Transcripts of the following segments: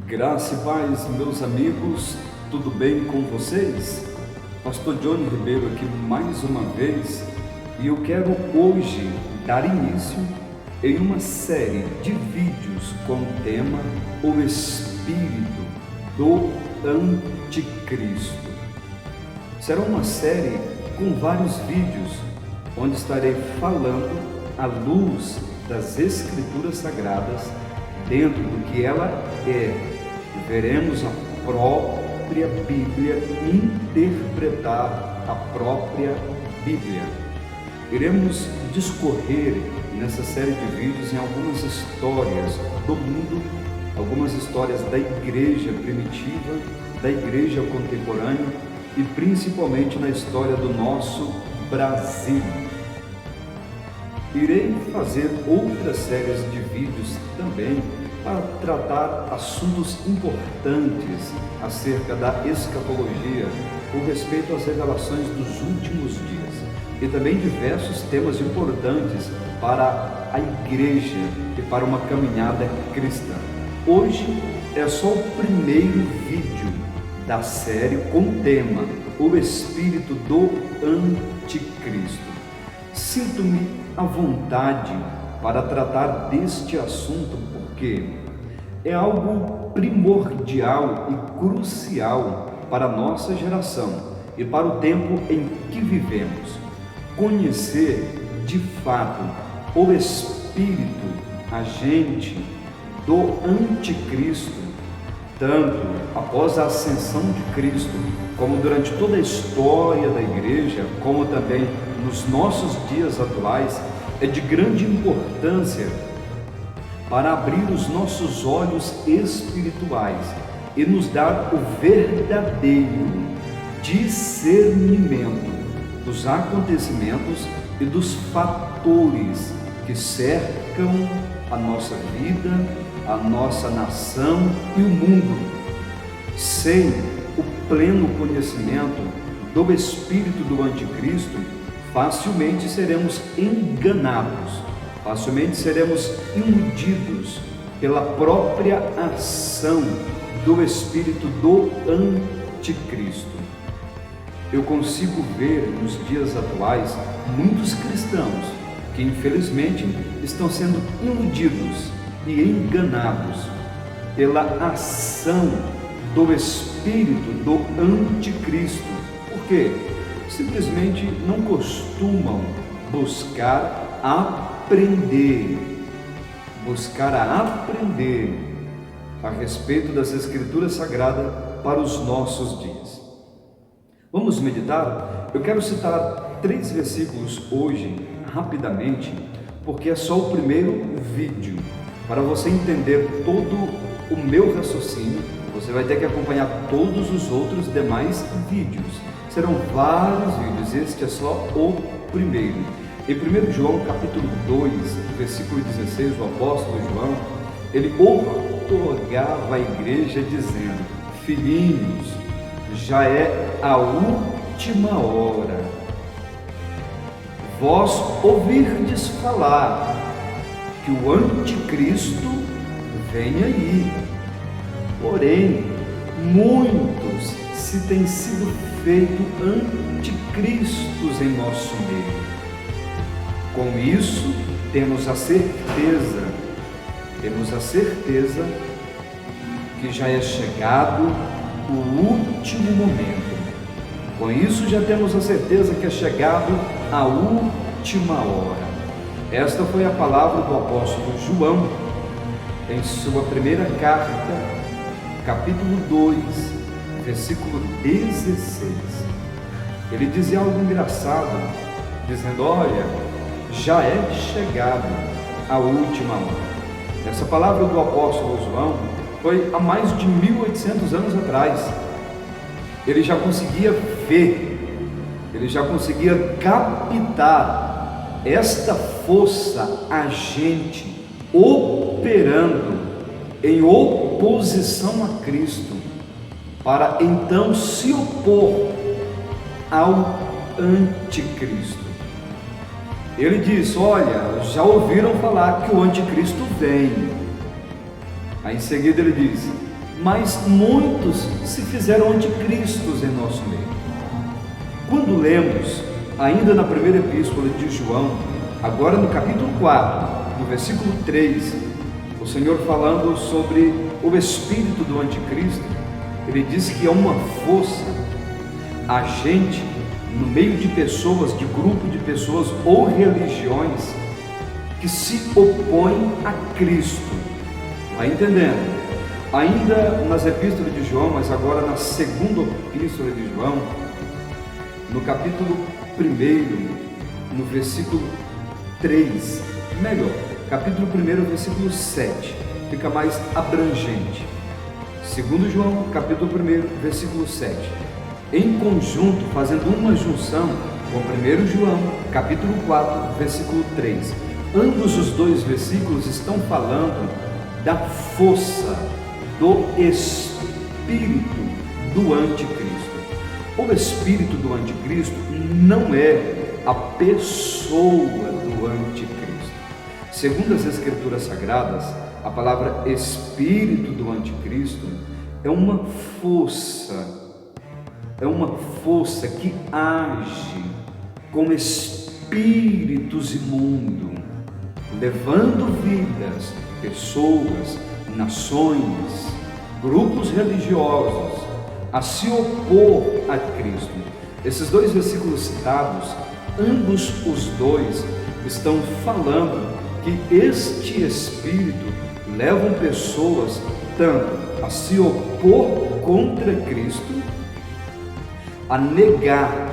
Graça e paz, meus amigos, tudo bem com vocês? Pastor Johnny Ribeiro aqui mais uma vez, e eu quero hoje dar início em uma série de vídeos com o tema O Espírito do Anticristo. Será uma série com vários vídeos, onde estarei falando à luz das Escrituras Sagradas, dentro do que ela é. Veremos a própria Bíblia interpretar a própria Bíblia. Iremos discorrer nessa série de vídeos em algumas histórias do mundo, algumas histórias da igreja primitiva, da igreja contemporânea e principalmente na história do nosso Brasil. Irei fazer outras séries de vídeos também para tratar assuntos importantes acerca da escatologia, com respeito às revelações dos últimos dias, e também diversos temas importantes para a igreja e para uma caminhada cristã. Hoje é só o primeiro vídeo da série com o tema O Espírito do Anticristo. Sinto-me à vontade para tratar deste assunto porque é algo primordial e crucial para a nossa geração e para o tempo em que vivemos. Conhecer de fato o espírito agente do Anticristo, tanto após a ascensão de Cristo, como durante toda a história da igreja, como também nos nossos dias atuais, é de grande importância para abrir os nossos olhos espirituais e nos dar o verdadeiro discernimento dos acontecimentos e dos fatores que cercam a nossa vida, a nossa nação e o mundo. Sem o pleno conhecimento do espírito do Anticristo, facilmente seremos enganados, facilmente seremos iludidos pela própria ação do espírito do Anticristo. Eu consigo ver nos dias atuais muitos cristãos que infelizmente estão sendo iludidos e enganados pela ação do espírito do Anticristo. Por quê? Simplesmente não costumam buscar aprender a respeito das Escrituras Sagradas para os nossos dias. Vamos meditar? Eu quero citar 3 versículos hoje, rapidamente, porque é só o primeiro vídeo. Para você entender todo o meu raciocínio, você vai ter que acompanhar todos os outros demais vídeos. Serão vários vídeos, este é só o primeiro. Em 1 João capítulo 2, versículo 16, o apóstolo João, ele outorgava a igreja dizendo: filhinhos, já é a última hora. Vós ouvirdes falar que o Anticristo vem aí. Porém, muitos se têm sido feito anticristos em nosso meio. Com isso, temos a certeza que já é chegado o último momento. Com isso, já temos a certeza que é chegado a última hora. Esta foi a palavra do apóstolo João em sua primeira carta, capítulo 2, versículo 16. Ele dizia algo engraçado, dizendo: olha, já é chegado a última hora. Essa palavra do apóstolo João foi há mais de 1800 anos atrás. Ele já conseguia ver, ele já conseguia captar esta força agente operando em oposição a Cristo, para então se opor ao Anticristo. Ele diz: olha, já ouviram falar que o Anticristo vem. Aí em seguida ele diz: mas muitos se fizeram anticristos em nosso meio. Quando lemos, ainda na primeira epístola de João, agora no capítulo 4, no versículo 3, o Senhor falando sobre o espírito do anticristo, ele diz que é uma força agente no meio de pessoas, de grupo de pessoas ou religiões que se opõem a Cristo. Vai entendendo? Ainda nas epístolas de João, mas agora na segunda epístola de João, no capítulo 1, no versículo 3, melhor, capítulo 1, versículo 7, fica mais abrangente. Segundo João, capítulo 1, versículo 7. Em conjunto, fazendo uma junção com 1 João, capítulo 4, versículo 3. Ambos os dois versículos estão falando da força do espírito do anticristo. O espírito do anticristo não é a pessoa do anticristo. Segundo as Escrituras Sagradas, a palavra espírito do anticristo é uma força que age com espíritos imundos, levando vidas, pessoas, nações, grupos religiosos a se opor a Cristo. Esses dois versículos citados, ambos os dois estão falando que este espírito leva pessoas tanto a se opor contra Cristo, a negar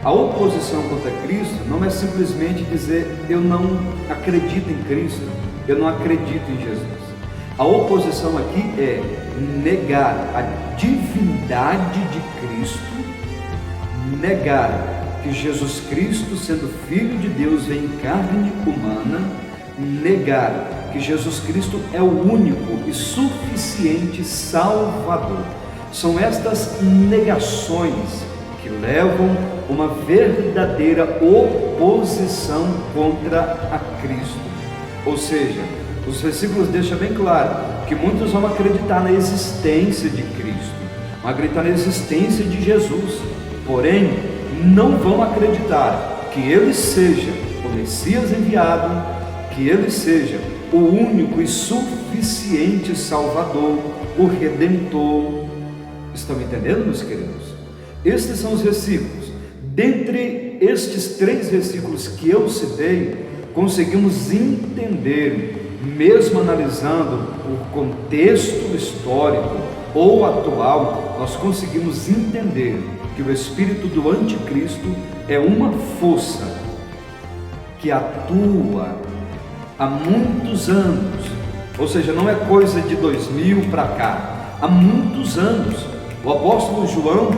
a oposição contra Cristo. Não é simplesmente dizer eu não acredito em Cristo, eu não acredito em Jesus. A oposição aqui é negar a divindade de Cristo, negar que Jesus Cristo, sendo Filho de Deus, vem em carne humana, negar que Jesus Cristo é o único e suficiente Salvador. São estas negações que levam uma verdadeira oposição contra a Cristo. Ou seja, os versículos deixam bem claro que muitos vão acreditar na existência de Cristo, vão acreditar na existência de Jesus, porém não vão acreditar que Ele seja o Messias enviado, que Ele seja o único e suficiente Salvador, o Redentor. Estão entendendo, meus queridos? Estes são os versículos. Dentre estes 3 versículos que eu citei, conseguimos entender, mesmo analisando o contexto histórico ou atual, nós conseguimos entender que o espírito do anticristo é uma força que atua há muitos anos, ou seja, não é coisa de 2000 para cá, há muitos anos. O apóstolo João,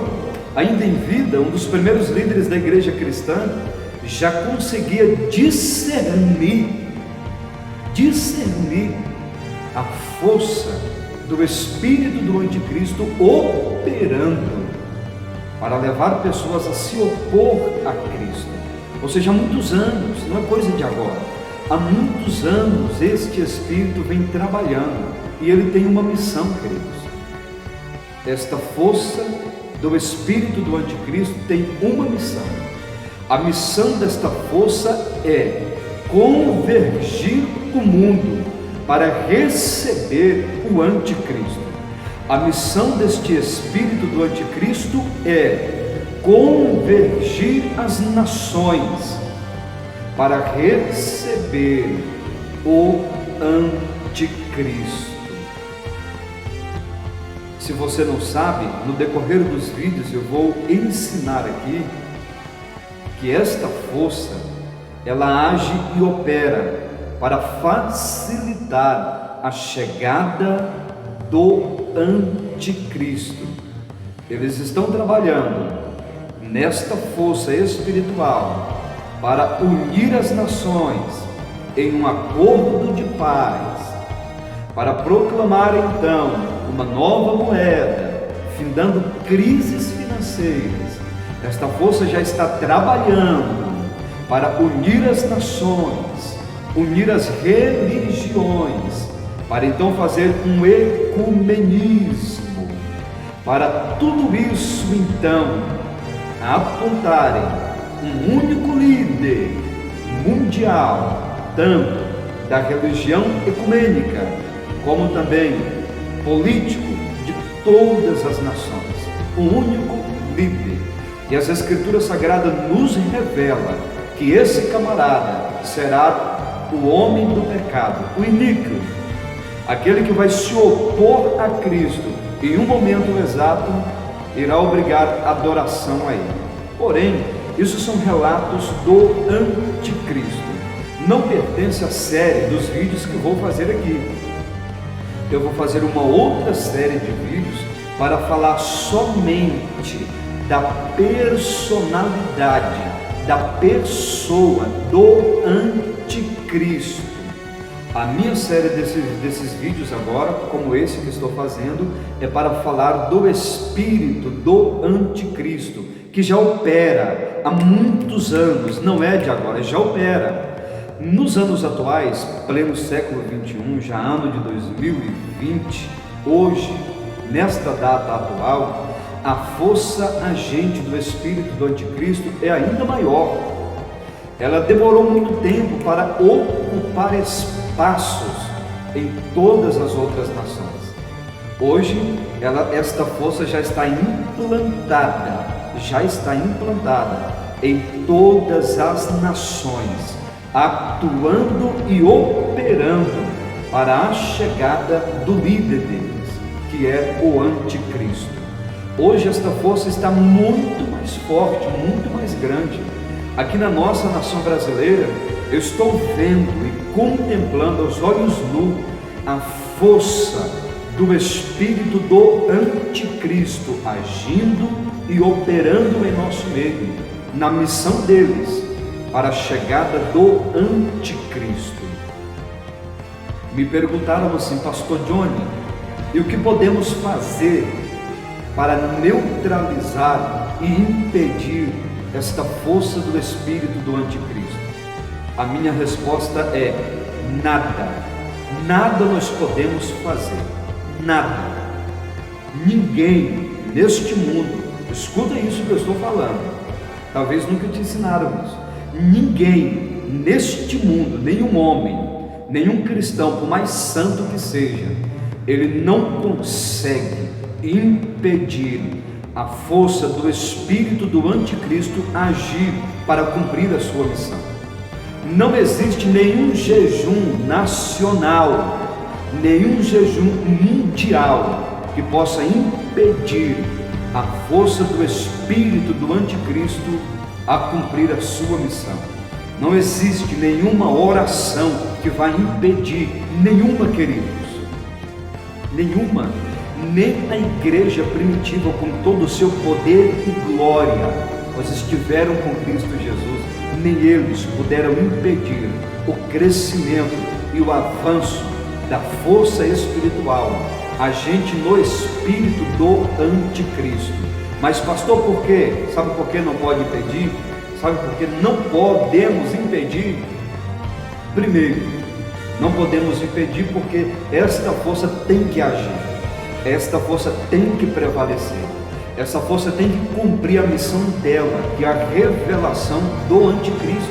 ainda em vida, um dos primeiros líderes da igreja cristã, já conseguia discernir a força do espírito do anticristo operando para levar pessoas a se opor a Cristo. Ou seja, há muitos anos, não é coisa de agora, há muitos anos este espírito vem trabalhando e ele tem uma missão, queridos. Esta força do espírito do anticristo tem uma missão. A missão desta força é convergir o mundo para receber o anticristo. A missão deste espírito do anticristo é convergir as nações para receber o anticristo. Se você não sabe, no decorrer dos vídeos eu vou ensinar aqui que esta força, ela age e opera para facilitar a chegada do anticristo. Eles estão trabalhando nesta força espiritual para unir as nações em um acordo de paz, para proclamar então uma nova moeda, findando crises financeiras. Esta força já está trabalhando para unir as nações, unir as religiões para então fazer um ecumenismo, para tudo isso então apontarem um único líder mundial, tanto da religião ecumênica, como também político de todas as nações, um único líder. E as Escrituras Sagradas nos revela que esse camarada será o homem do pecado, o iníquo, aquele que vai se opor a Cristo e em um momento exato irá obrigar adoração a ele. Porém, isso são relatos do anticristo, não pertence à série dos vídeos que vou fazer aqui. Eu vou fazer uma outra série de vídeos para falar somente da personalidade, da pessoa do anticristo. A minha série desses vídeos agora, como esse que estou fazendo, é para falar do espírito do anticristo, que já opera há muitos anos, não é de agora, já opera. Nos anos atuais, pleno século 21, já ano de 2020, hoje, nesta data atual, a força agente do espírito do anticristo é ainda maior. Ela demorou muito tempo para ocupar espaços em todas as outras nações. Hoje, esta força já está implantada em todas as nações, atuando e operando para a chegada do líder deles, que é o anticristo. Hoje esta força está muito mais forte, muito mais grande. Aqui na nossa nação brasileira, eu estou vendo e contemplando aos olhos nus a força do espírito do anticristo agindo e operando em nosso meio, na missão deles para a chegada do anticristo. Me perguntaram assim: pastor Johnny, e o que podemos fazer para neutralizar e impedir esta força do espírito do anticristo? A minha resposta é: nada nós podemos fazer, nada. Ninguém neste mundo, escuta isso que eu estou falando, talvez nunca te ensinaram isso, ninguém neste mundo, nenhum homem, nenhum cristão, por mais santo que seja, ele não consegue impedir a força do espírito do anticristo agir para cumprir a sua missão. Não existe nenhum jejum nacional, nenhum jejum mundial que possa impedir a força do espírito do anticristo a cumprir a sua missão. Não existe nenhuma oração que vai impedir, nenhuma, queridos, nenhuma. Nem a igreja primitiva, com todo o seu poder e glória, pois estiveram com Cristo Jesus, nem eles puderam impedir o crescimento e o avanço da força espiritual agente no espírito do anticristo. Mas pastor, por quê? Sabe por que não pode impedir? Sabe por que não podemos impedir? Primeiro, não podemos impedir porque esta força tem que agir, esta força tem que prevalecer, essa força tem que cumprir a missão dela, que é a revelação do anticristo.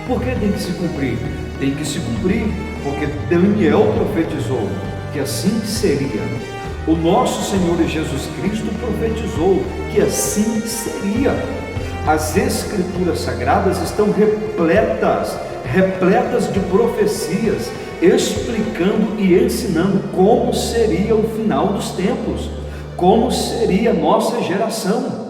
Por que tem que se cumprir? Tem que se cumprir porque Daniel profetizou que assim seria. O nosso Senhor Jesus Cristo profetizou que assim seria. As Escrituras Sagradas estão repletas de profecias, explicando e ensinando como seria o final dos tempos, como seria a nossa geração.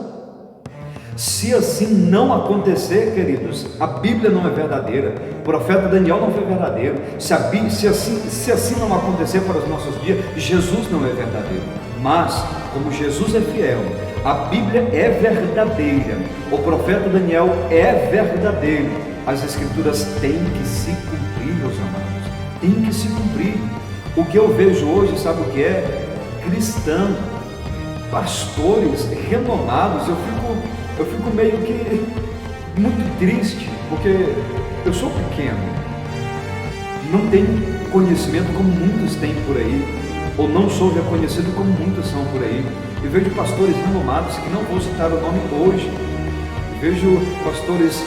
Se assim não acontecer, queridos, a Bíblia não é verdadeira, o profeta Daniel não foi verdadeiro. Se assim não acontecer para os nossos dias, Jesus não é verdadeiro. Mas, como Jesus é fiel, a Bíblia é verdadeira, o profeta Daniel é verdadeiro, as Escrituras têm que se cumprir, meus amados, tem que se cumprir. O que eu vejo hoje, sabe o que é? Cristãos, pastores renomados, eu fico meio que muito triste, porque eu sou pequeno, não tenho conhecimento como muitos têm por aí, ou não sou reconhecido como muitos são por aí. Eu vejo pastores renomados, que não vou citar o nome hoje, vejo pastores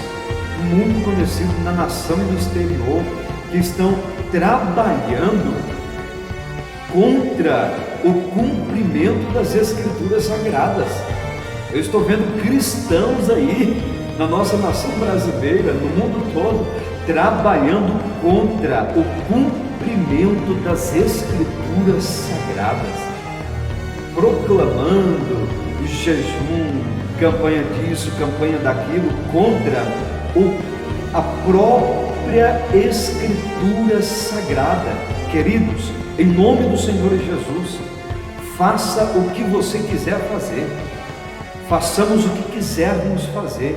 muito conhecidos na nação e no exterior, que estão trabalhando contra o cumprimento das Escrituras Sagradas. Eu estou vendo cristãos aí, na nossa nação brasileira, no mundo todo, trabalhando contra o cumprimento das Escrituras Sagradas, proclamando jejum, campanha disso, campanha daquilo, contra a própria Escritura Sagrada. Queridos, em nome do Senhor Jesus, faça o que você quiser fazer, façamos o que quisermos fazer,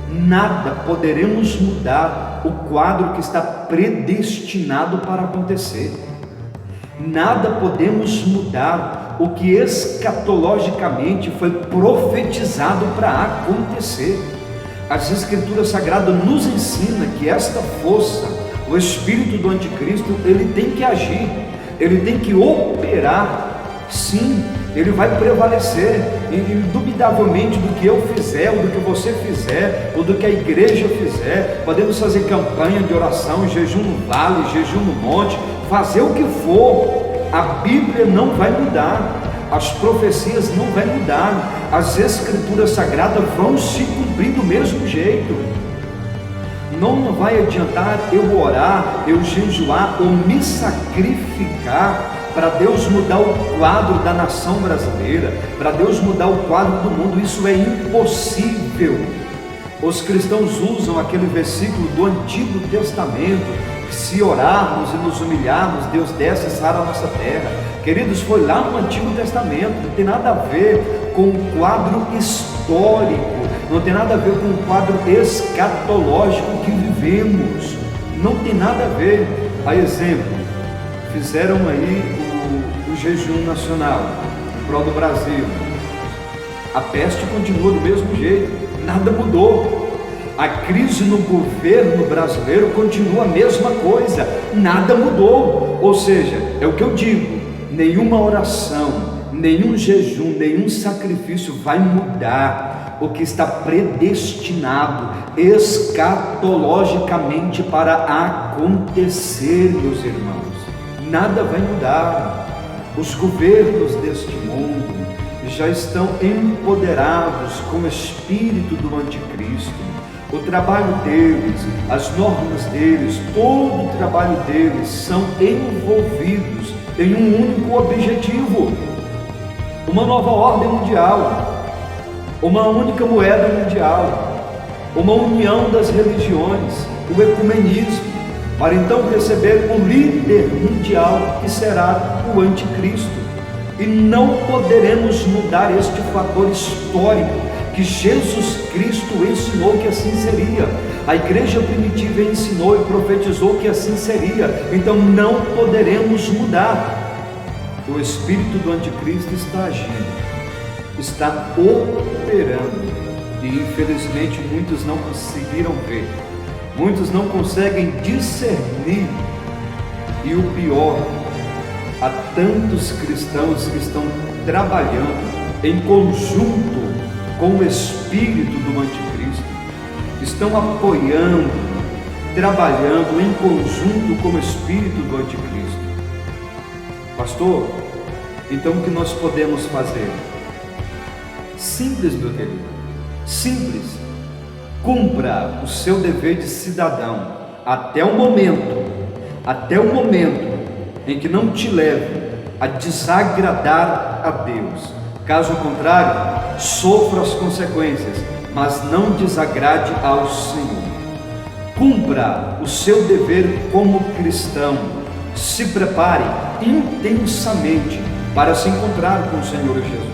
nada poderemos mudar o quadro que está predestinado para acontecer, nada podemos mudar o que escatologicamente foi profetizado para acontecer. As Escrituras Sagradas nos ensinam que esta força, o espírito do anticristo, ele tem que agir, ele tem que operar. Sim, ele vai prevalecer, indubitavelmente, do que eu fizer, ou do que você fizer, ou do que a igreja fizer. Podemos fazer campanha de oração, jejum no vale, jejum no monte, fazer o que for, a Bíblia não vai mudar, as profecias não vão mudar, as Escrituras Sagradas vão se cumprir do mesmo jeito. Não vai adiantar eu orar, eu jejuar ou me sacrificar para Deus mudar o quadro da nação brasileira, para Deus mudar o quadro do mundo. Isso é impossível. Os cristãos usam aquele versículo do Antigo Testamento, que se orarmos e nos humilharmos, Deus desce e sara a nossa terra. Queridos, foi lá no Antigo Testamento, não tem nada a ver com o quadro histórico, não tem nada a ver com o quadro escatológico que vivemos, não tem nada a ver. A exemplo, fizeram aí o jejum nacional em prol do Brasil, a peste continua do mesmo jeito, nada mudou. A crise no governo brasileiro continua a mesma coisa, nada mudou. Ou seja, é o que eu digo, nenhuma oração, nenhum jejum, nenhum sacrifício vai mudar o que está predestinado escatologicamente para acontecer, meus irmãos. Nada vai mudar. Os governos deste mundo já estão empoderados com o espírito do anticristo. O trabalho deles, as normas deles, todo o trabalho deles são envolvidos em um único objetivo: uma nova ordem mundial, uma única moeda mundial, uma união das religiões, o ecumenismo, para então receber o líder mundial, que será o anticristo. E não poderemos mudar este fator histórico que Jesus Cristo ensinou que assim seria. A igreja primitiva ensinou e profetizou que assim seria. Então não poderemos mudar. O espírito do anticristo está agindo, está operando, e infelizmente muitos não conseguiram ver, muitos não conseguem discernir. E o pior, há tantos cristãos que estão trabalhando em conjunto com o espírito do anticristo, estão apoiando, trabalhando em conjunto com o espírito do anticristo. Pastor, então o que nós podemos fazer? Simples, meu querido, simples. Cumpra o seu dever de cidadão até o momento em que não te leve a desagradar a Deus. Caso contrário, sofra as consequências, mas não desagrade ao Senhor. Cumpra o seu dever como cristão. Se prepare intensamente para se encontrar com o Senhor Jesus.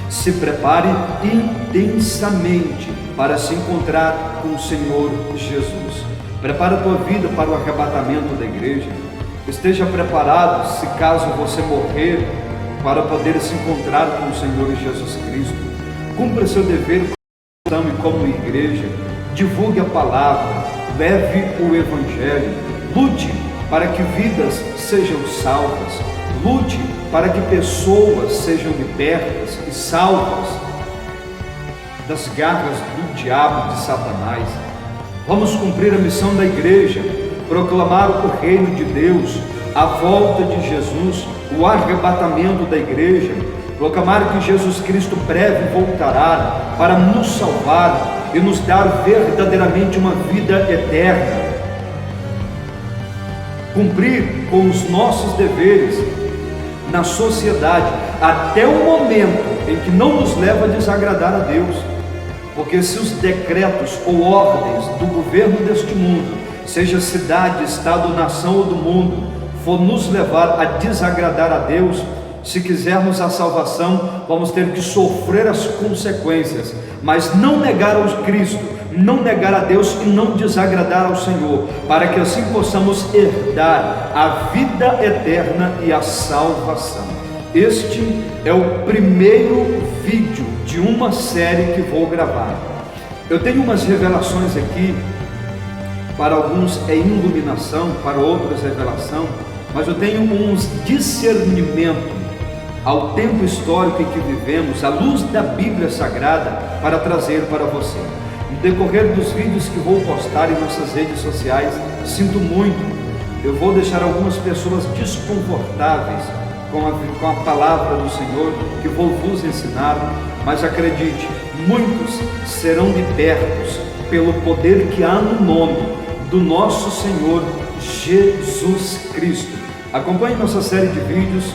Se prepare intensamente para se encontrar com o Senhor Jesus. Prepara a tua vida para o arrebatamento da igreja. Esteja preparado, se caso você morrer, para poder se encontrar com o Senhor Jesus Cristo. Cumpra seu dever como cristão e como igreja. Divulgue a palavra, leve o evangelho, lute para que vidas sejam salvas. Lute para que pessoas sejam libertas e salvas das garras do diabo, de Satanás. Vamos cumprir a missão da igreja, proclamar o reino de Deus, a volta de Jesus, o arrebatamento da igreja, proclamar que Jesus Cristo breve voltará para nos salvar e nos dar verdadeiramente uma vida eterna. Cumprir com os nossos deveres na sociedade, até o momento em que não nos leva a desagradar a Deus. Porque se os decretos ou ordens do governo deste mundo, seja cidade, estado, nação ou do mundo, for nos levar a desagradar a Deus, se quisermos a salvação, vamos ter que sofrer as consequências, mas não negar ao Cristo, não negar a Deus e não desagradar ao Senhor, para que assim possamos herdar a vida eterna e a salvação. Este é o primeiro vídeo de uma série que vou gravar. Eu tenho umas revelações aqui, para alguns é iluminação, para outros é revelação, mas eu tenho uns discernimento ao tempo histórico em que vivemos, à luz da Bíblia Sagrada, para trazer para você. No decorrer dos vídeos que vou postar em nossas redes sociais, sinto muito, eu vou deixar algumas pessoas desconfortáveis com a palavra do Senhor que vou vos ensinar, mas acredite, muitos serão libertos pelo poder que há no nome do nosso Senhor Jesus Cristo. Acompanhe nossa série de vídeos,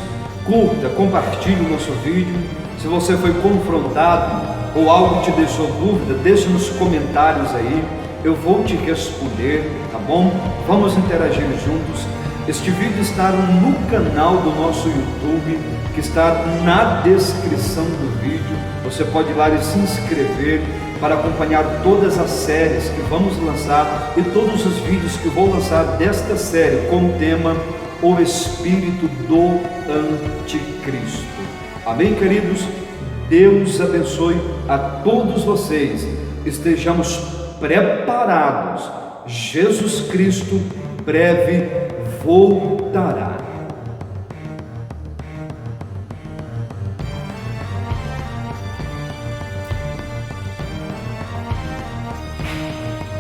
curta, compartilhe o nosso vídeo. Se você foi confrontado ou algo te deixou dúvida, deixe nos comentários aí, eu vou te responder, tá bom? Vamos interagir juntos. Este vídeo está no canal do nosso YouTube, que está na descrição do vídeo. Você pode ir lá e se inscrever para acompanhar todas as séries que vamos lançar e todos os vídeos que vou lançar desta série com o tema O Espírito do Anticristo. Amém, queridos? Deus abençoe a todos vocês. Estejamos preparados. Jesus Cristo breve voltará.